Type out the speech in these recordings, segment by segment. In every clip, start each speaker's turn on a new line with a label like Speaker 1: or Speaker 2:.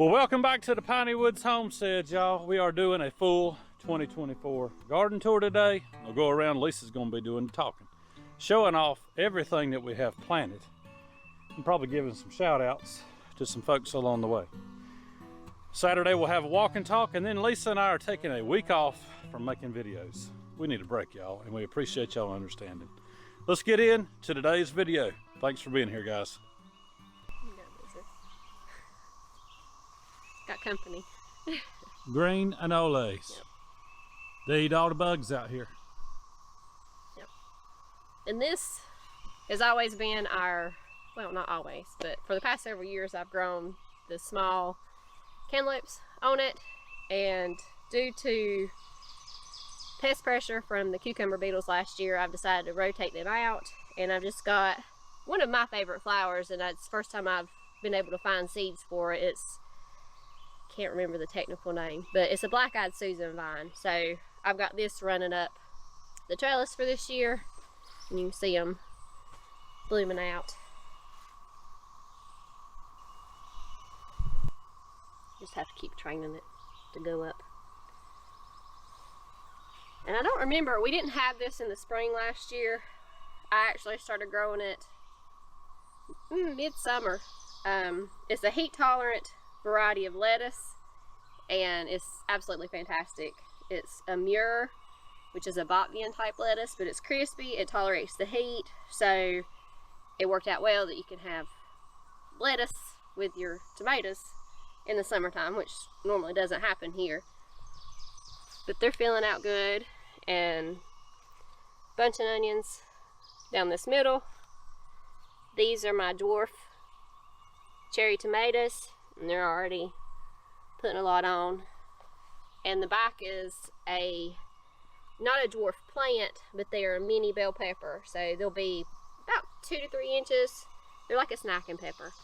Speaker 1: Well, welcome back to the Piney Woods Homestead, y'all. We are doing a full 2024 garden tour today. We'll go around. Lisa's going to be doing the talking, showing off everything that we have planted, and probably giving some shout outs to some folks along the way. Saturday we'll have a walk and talk, and then Lisa and I are taking a week off from making videos. We need a break, y'all, and we appreciate y'all understanding. Let's get into today's video. Thanks for being here, guys.
Speaker 2: Got company.
Speaker 1: Green anoles.
Speaker 2: Yep.
Speaker 1: They eat all the bugs out here.
Speaker 2: Yep. And this has always been our, well, not always, but for the past several years I've grown the small cantaloupes on it, and due to pest pressure from the cucumber beetles last year, I've decided to rotate them out, and I've just got one of my favorite flowers, and that's the first time I've been able to find seeds for it. Can't remember the technical name, but it's a black-eyed Susan vine. So I've got this running up the trellis for this year, and you can see them blooming out. Just have to keep training it to go up. And I don't remember, we didn't have this in the spring last year. I actually started growing it midsummer. It's a heat tolerant variety of lettuce, and it's absolutely fantastic. It's a Muir, which is a Botvian type lettuce, but it's crispy, it tolerates the heat, so it worked out well that you can have lettuce with your tomatoes in the summertime, which normally doesn't happen here. But they're filling out good, and bunching onions down this middle. These are my dwarf cherry tomatoes, and they're already putting a lot on. And the back is not a dwarf plant, but they are a mini bell pepper, so they'll be about 2 to 3 inches. They're like a snacking pepper.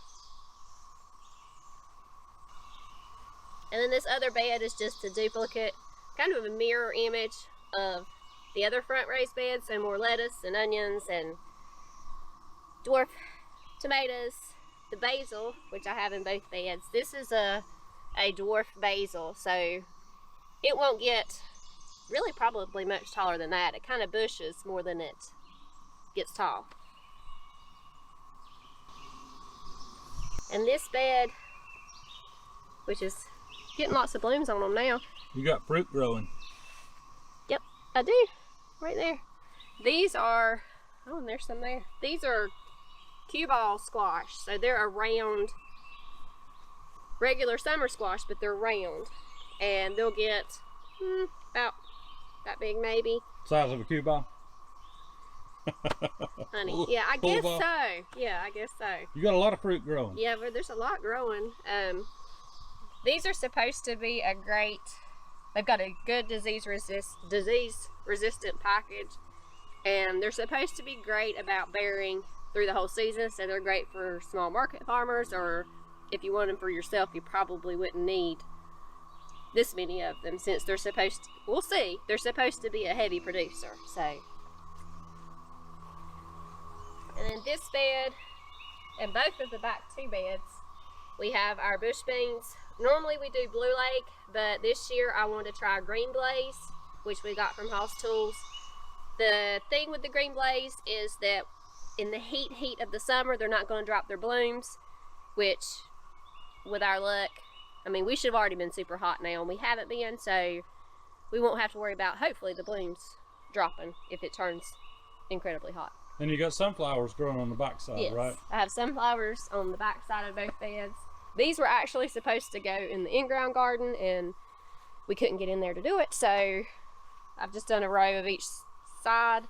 Speaker 2: And then this other bed is just a duplicate, kind of a mirror image of the other front raised beds, and more lettuce and onions and dwarf tomatoes. The basil, which I have in both beds, this is a dwarf basil, so it won't get really probably much taller than that. It kind of bushes more than it gets tall. And this bed, which is getting lots of blooms on them now.
Speaker 1: You got fruit growing.
Speaker 2: Yep, I do. Right there. These are, oh, and there's some there. These are cue ball squash, so they're a round, regular summer squash, but they're round, and they'll get about that big, maybe.
Speaker 1: Size of a cue ball?
Speaker 2: Honey, yeah, I guess so. Yeah, I guess so.
Speaker 1: You got a lot of fruit growing.
Speaker 2: Yeah, but there's a lot growing. These are supposed to be a great, they've got a good disease resistant package, and they're supposed to be great about bearing through the whole season, so they're great for small market farmers, or if you want them for yourself, you probably wouldn't need this many of them, since they're supposed to, we'll see, they're supposed to be a heavy producer. So, and then this bed and both of the back 2 beds, we have our bush beans. Normally we do Blue Lake, but this year I wanted to try Green Blaze, which we got from Hoss Tools. The thing with the Green Blaze is that in the heat of the summer, they're not going to drop their blooms, which, with our luck, I mean, we should have already been super hot now, and we haven't been, so we won't have to worry about, hopefully, the blooms dropping if it turns incredibly hot.
Speaker 1: And you got sunflowers growing on the back side,
Speaker 2: yes,
Speaker 1: right? I
Speaker 2: have sunflowers on the back side of both beds. These were actually supposed to go in the in-ground garden, and we couldn't get in there to do it, so I've just done a row of each side.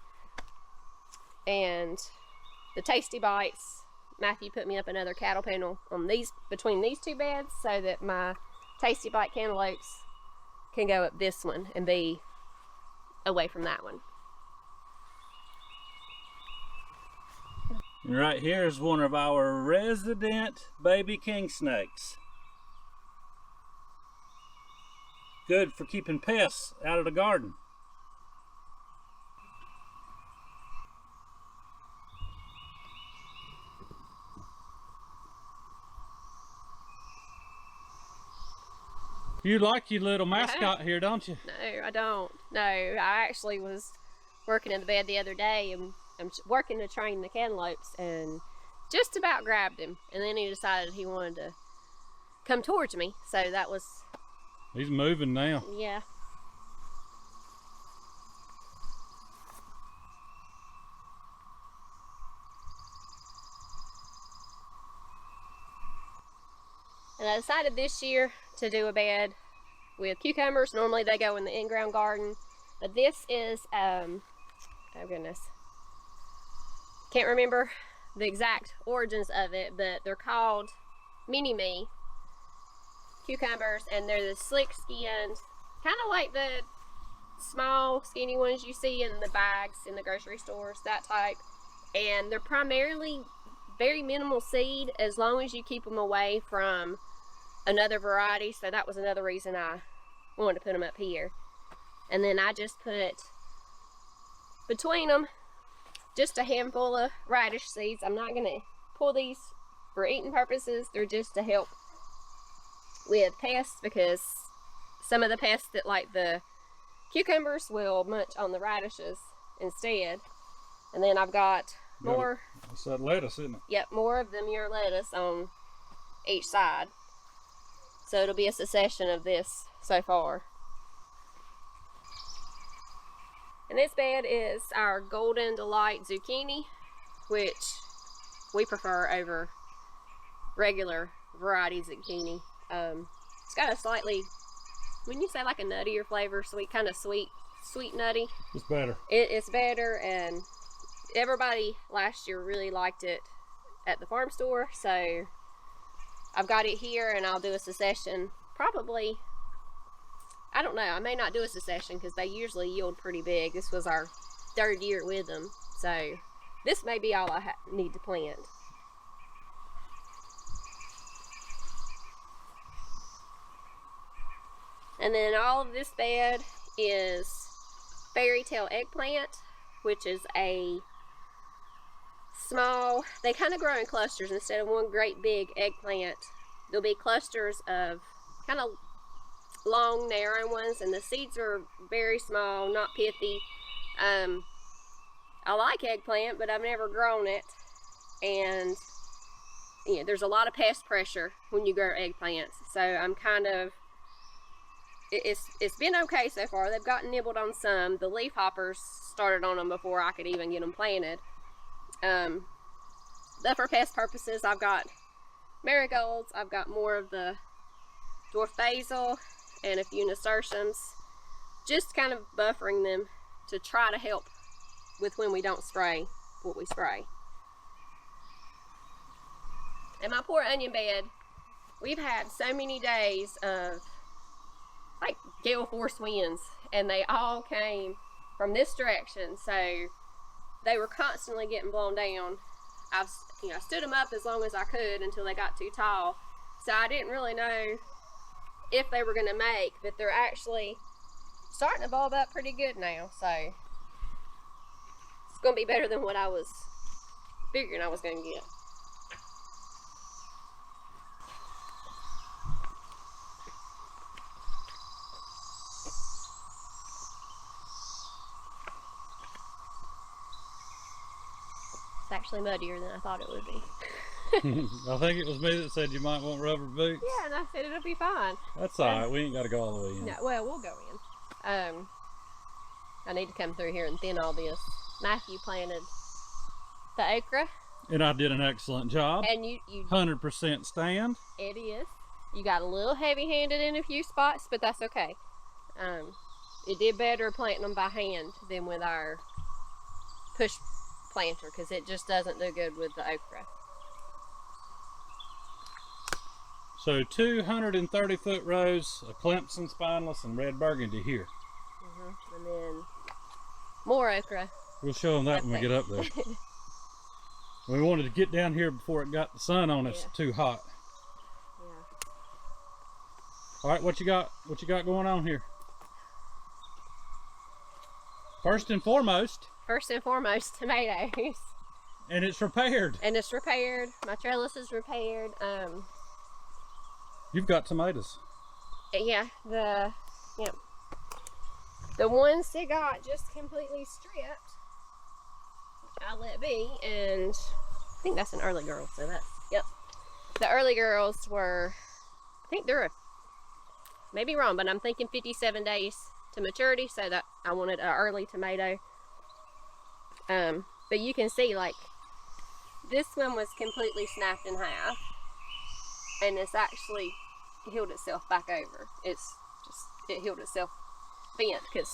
Speaker 2: And the Tasty Bites, Matthew put me up another cattle panel on these, between these 2 beds, so that my Tasty Bite cantaloupes can go up this one and be away from that one.
Speaker 1: Right here is one of our resident baby king snakes. Good for keeping pests out of the garden. You like your little mascot here, don't you?
Speaker 2: No, I don't. No, I actually was working in the bed the other day, and I'm working to train the cantaloupes, and just about grabbed him, and then he decided he wanted to come towards me. So that was...
Speaker 1: He's moving now.
Speaker 2: Yeah. And I decided this year to do a bed with cucumbers. Normally they go in the in-ground garden, but this is, oh goodness, can't remember the exact origins of it, but they're called Mini-Me cucumbers, and they're the slick-skinned, kind of like the small skinny ones you see in the bags in the grocery stores, that type. And they're primarily very minimal seed as long as you keep them away from another variety. So that was another reason I wanted to put them up here. And then I just put between them just a handful of radish seeds. I'm not going to pull these for eating purposes. They're just to help with pests, because some of the pests that like the cucumbers will munch on the radishes instead. And then I've got more.
Speaker 1: It's that lettuce, isn't it?
Speaker 2: Yep, more of the Muir lettuce on each side. So it'll be a succession of this so far. And this bed is our Golden Delight zucchini, which we prefer over regular variety zucchini. It's got a slightly, when you say like a nuttier flavor, sweet, kind of sweet nutty.
Speaker 1: It's better.
Speaker 2: It's better, and everybody last year really liked it at the farm store, so I've got it here, and I'll do a succession probably, I don't know, I may not do a succession because they usually yield pretty big. This was our 3rd year with them, so this may be all I need to plant. And then all of this bed is fairy tale eggplant, which is a small, they kind of grow in clusters instead of one great big eggplant. There'll be clusters of kind of long, narrow ones, and the seeds are very small, not pithy. I like eggplant, but I've never grown it, and you know, there's a lot of pest pressure when you grow eggplants, so I'm kind of, it's been okay so far. They've gotten nibbled on some. The leaf hoppers started on them before I could even get them planted. But for pest purposes, I've got marigolds, I've got more of the dwarf basil, and a few nasturtiums, just kind of buffering them to try to help with when we don't spray what we spray. And my poor onion bed, we've had so many days of like gale force winds, and they all came from this direction, so they were constantly getting blown down. I've stood them up as long as I could until they got too tall, so I didn't really know if they were going to make, but they're actually starting to bulb up pretty good now, so it's going to be better than what I was figuring I was going to get. It's actually muddier than I thought it would be.
Speaker 1: I think it was me that said you might want rubber boots.
Speaker 2: Yeah, and I said it'll be fine.
Speaker 1: That's alright, we ain't got to go all the way in.
Speaker 2: No, well, we'll go in. I need to come through here and thin all this. Matthew planted the okra.
Speaker 1: And I did an excellent job.
Speaker 2: And you
Speaker 1: 100% stand.
Speaker 2: It is. You got a little heavy-handed in a few spots, but that's okay. It did better planting them by hand than with our push planter, because it just doesn't do good with the okra.
Speaker 1: So 230-foot rows of Clemson spineless and red burgundy here.
Speaker 2: And then more okra.
Speaker 1: We'll show them that when we get up there. We wanted to get down here before it got the sun on us too hot.
Speaker 2: Yeah.
Speaker 1: All right, what you got? What you got going on here? First and foremost, tomatoes. And it's repaired.
Speaker 2: And it's repaired. My trellis is repaired.
Speaker 1: You've got tomatoes.
Speaker 2: Yeah, the ones that got just completely stripped, which I let be, and I think that's an early girl, so that's, yep. The early girls were, I think they're, maybe wrong, but I'm thinking 57 days to maturity, so that I wanted an early tomato. But you can see, like, this one was completely snapped in half, and it's actually healed itself back over. It healed itself bent, because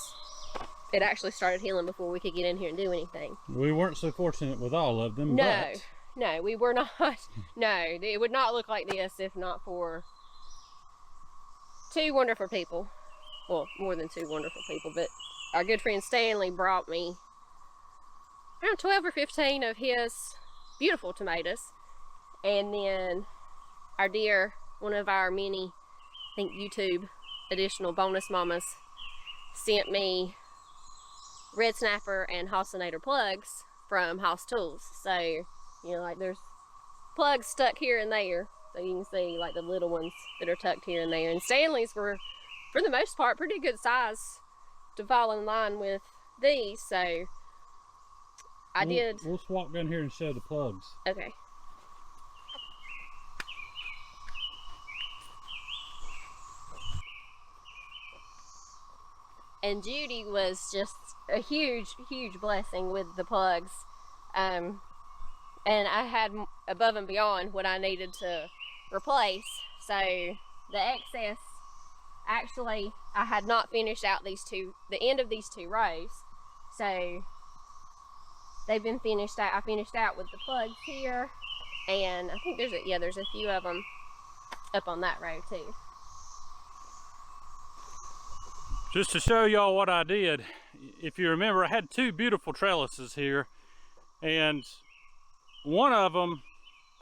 Speaker 2: it actually started healing before we could get in here and do anything.
Speaker 1: We weren't so fortunate with all of them,
Speaker 2: No,
Speaker 1: but...
Speaker 2: no, we were not. No, it would not look like this if not for two wonderful people. Well, more than two wonderful people, but our good friend Stanley brought me around 12 or 15 of his beautiful tomatoes, and then our dear, one of our many, I think, YouTube additional bonus mamas sent me red snapper and Halcinator plugs from House Tools. So, you know, like, there's plugs stuck here and there, so you can see like the little ones that are tucked here and there. And Stanley's were, for the most part, pretty good size to fall in line with these, so
Speaker 1: We'll just walk down here and show the plugs.
Speaker 2: Okay. And Judy was just a huge, huge blessing with the plugs. And I had above and beyond what I needed to replace. So the excess, actually, I had not finished out the end of these two rows. So they've been finished out. I finished out with the plugs here, and I think there's a few of them up on that row too.
Speaker 1: Just to show y'all what I did, if you remember, I had two beautiful trellises here, and one of them,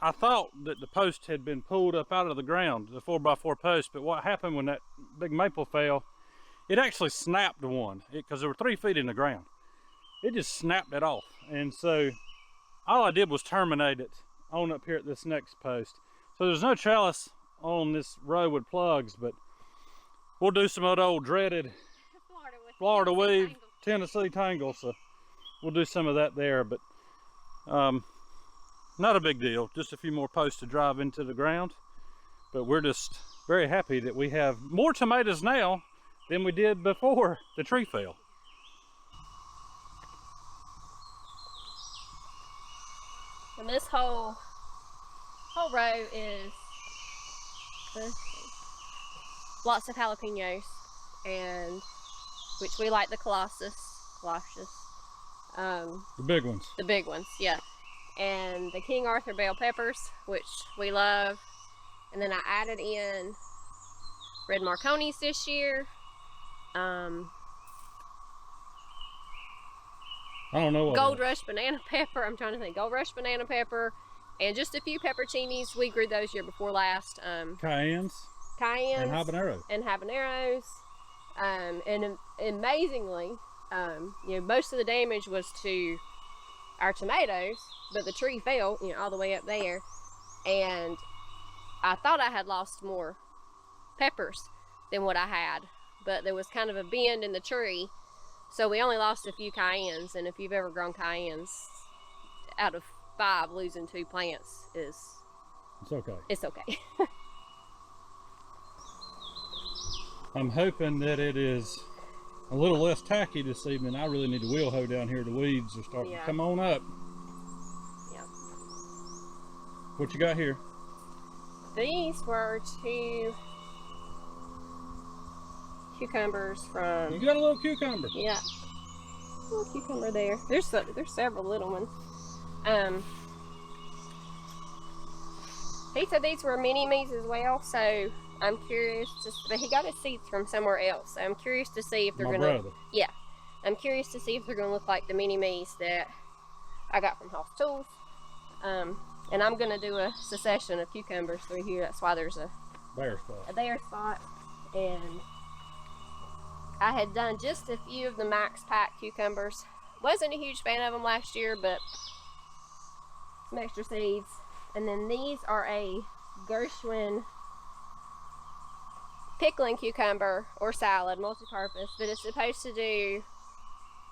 Speaker 1: I thought that the post had been pulled up out of the ground, the 4x4 post, but what happened when that big maple fell, it actually snapped one, because there were 3 feet in the ground. It just snapped it off, and so all I did was terminate it on up here at this next post. So there's no trellis on this row with plugs, but we'll do some of the old dreaded Florida weave, Tennessee tangle, so we'll do some of that there, but not a big deal, just a few more posts to drive into the ground. But we're just very happy that we have more tomatoes now than we did before the tree fell.
Speaker 2: And this whole row is lots of jalapenos, and which we like the Colossus.
Speaker 1: The big ones.
Speaker 2: The big ones, yeah. And the King Arthur bell peppers, which we love. And then I added in red Marconis this year.
Speaker 1: I don't know what
Speaker 2: Gold Rush banana pepper. I'm trying to think. Gold Rush banana pepper, and just a few pepperoncinis. We grew those year before last.
Speaker 1: Cayennes. And habaneros.
Speaker 2: And amazingly, you know, most of the damage was to our tomatoes, but the tree fell, you know, all the way up there. And I thought I had lost more peppers than what I had, but there was kind of a bend in the tree, so we only lost a few cayennes. And if you've ever grown cayennes, out of 5, losing 2 plants is...
Speaker 1: It's okay.
Speaker 2: It's okay.
Speaker 1: I'm hoping that it is a little less tacky this evening. I really need to wheel hoe down here. The weeds are starting to come on up.
Speaker 2: Yeah.
Speaker 1: What you got here?
Speaker 2: These were 2 cucumbers from...
Speaker 1: You got a little cucumber.
Speaker 2: Yeah. A little cucumber there. There's several little ones. He said these were mini-me's as well, so I'm curious but he got his seeds from somewhere else, so I'm curious to see if they're gonna... Yeah. I'm curious to see if they're gonna look like the mini-me's that I got from House Tools. And I'm gonna do a succession of cucumbers through here. That's why there's a bare spot. And I had done just a few of the Max Pack cucumbers. Wasn't a huge fan of them last year, but some extra seeds. And then these are a Gershwin pickling cucumber or salad, multi-purpose, but it's supposed to do,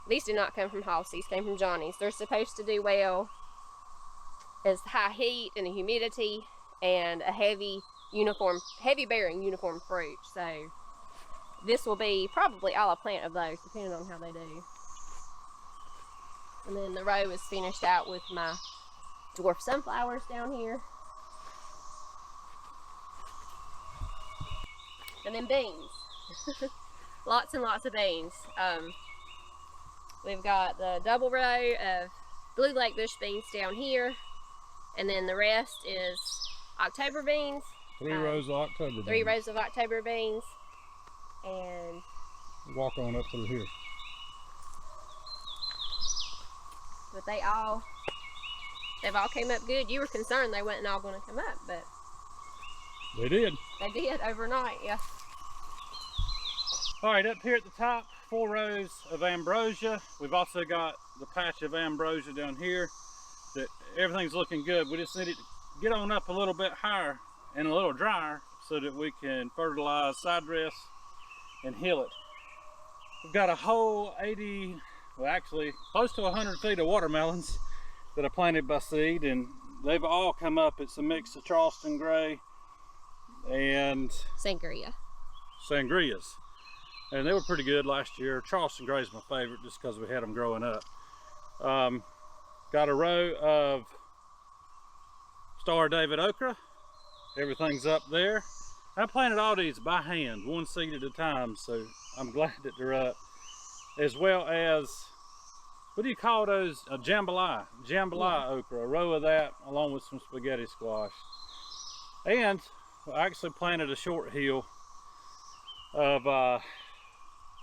Speaker 2: these do not come from Halsey's, came from Johnny's. They're supposed to do well as high heat and humidity and a heavy bearing uniform fruit. So this will be probably all a plant of those, depending on how they do. And then the row is finished out with my dwarf sunflowers down here. And then beans. Lots and lots of beans. We've got the double row of Blue Lake bush beans down here. And then the rest is October beans.
Speaker 1: 3 rows of October beans.
Speaker 2: 3 rows of October beans. And
Speaker 1: walk on up through here.
Speaker 2: But they've all came up good. You were concerned they wasn't all going to come up, but
Speaker 1: they did.
Speaker 2: They did overnight, yeah.
Speaker 1: All right, up here at the top, 4 rows of ambrosia. We've also got the patch of ambrosia down here. That everything's looking good. We just need it to get on up a little bit higher and a little drier so that we can fertilize, side dress, and hill it. We've got a whole 80, well actually close to 100 feet of watermelons that I planted by seed, and they've all come up. It's a mix of Charleston Gray and
Speaker 2: Sangrias.
Speaker 1: And they were pretty good last year. Charleston Gray is my favorite just because we had them growing up. Got a row of Star David okra. Everything's up there. I planted all these by hand, 1 seed at a time, so I'm glad that they're up. As well as, what do you call those? A jambalaya. Jambalaya okra, a row of that along with some spaghetti squash. And I actually planted a short hill of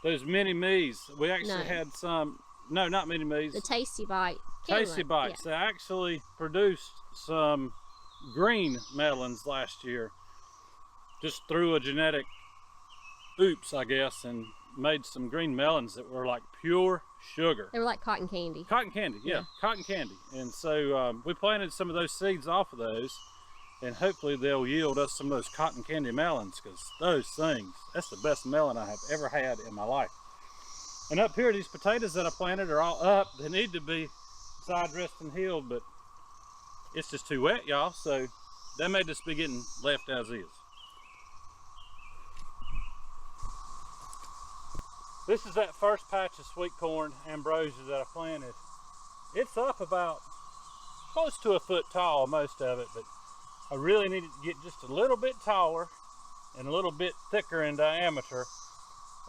Speaker 1: those mini me's. We actually had some, no, not mini me's.
Speaker 2: The Tasty Bite.
Speaker 1: Tasty Bites. Yeah. They actually produced some green melons last year. Just threw a genetic oops, I guess, and made some green melons that were like pure sugar.
Speaker 2: They were like cotton candy.
Speaker 1: Cotton candy, yeah. Cotton candy. And so we planted some of those seeds off of those, and hopefully they'll yield us some of those cotton candy melons, because those things, that's the best melon I have ever had in my life. And up here, these potatoes that I planted are all up. They need to be side dressed and healed, but it's just too wet, y'all, so they may just be getting left as is. This is that first patch of sweet corn ambrosia that I planted. It's up about close to a foot tall, most of it, but I really need it to get just a little bit taller and a little bit thicker in diameter,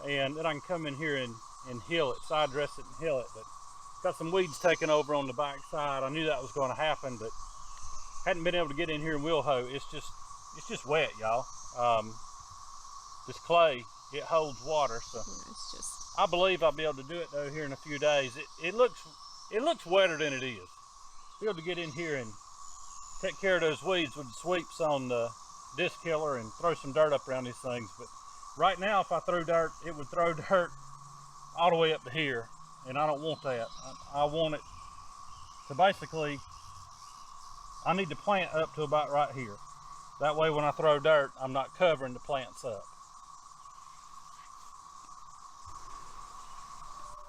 Speaker 1: and then I can come in here and hill it, side dress it and hill it. But got some weeds taking over on the back side. I knew that was going to happen, but hadn't been able to get in here and wheel hoe. It's just wet, y'all. This clay, it holds water, so
Speaker 2: it's just...
Speaker 1: I believe I'll be able to do it though here in a few days. It looks wetter than it is. Be able to get in here and take care of those weeds with the sweeps on the disc killer and throw some dirt up around these things. But right now, if I threw dirt, it would throw dirt all the way up to here, and I don't want that. I want it to basically, I need the plant up to about right here. That way when I throw dirt, I'm not covering the plants up.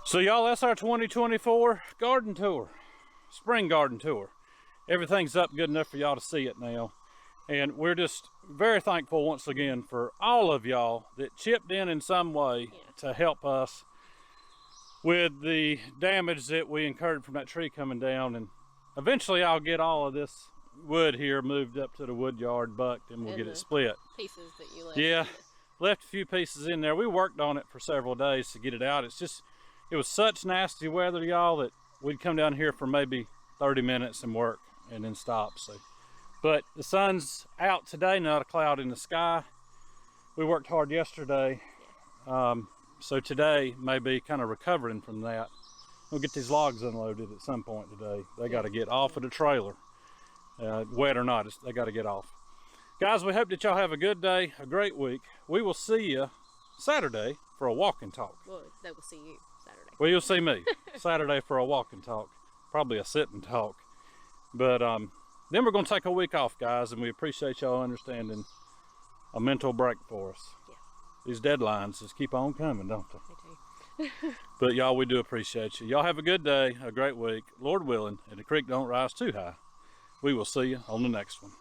Speaker 1: So y'all, that's our 2024 garden tour, spring garden tour. Everything's up good enough for y'all to see it now. And we're just very thankful once again for all of y'all that chipped in some way to help us with the damage that we incurred from that tree coming down. And eventually I'll get all of this wood here moved up to the wood yard, bucked, and we'll get it split.
Speaker 2: Pieces that you left.
Speaker 1: Yeah, left a few pieces in there. We worked on it for several days to get it out. It was such nasty weather, y'all, that we'd come down here for maybe 30 minutes and work and then stop. So, but the sun's out today, not a cloud in the sky. We worked hard yesterday, so today may be kind of recovering from that. We'll get these logs unloaded at some point today. They got to get off of the trailer, wet or not. They got to get off. Guys, we hope that y'all have a good day, a great week. We will see you Saturday for a walk and talk.
Speaker 2: Well, they will see you Saturday.
Speaker 1: Well, you'll see me Saturday for a walk and talk, probably a sit and talk. But then we're going to take a week off, guys, and we appreciate y'all understanding a mental break for us.
Speaker 2: Yeah.
Speaker 1: These deadlines just keep on coming, don't they?
Speaker 2: They do.
Speaker 1: But y'all, we do appreciate you. Y'all have a good day, a great week, Lord willing, and the creek don't rise too high. We will see you on the next one.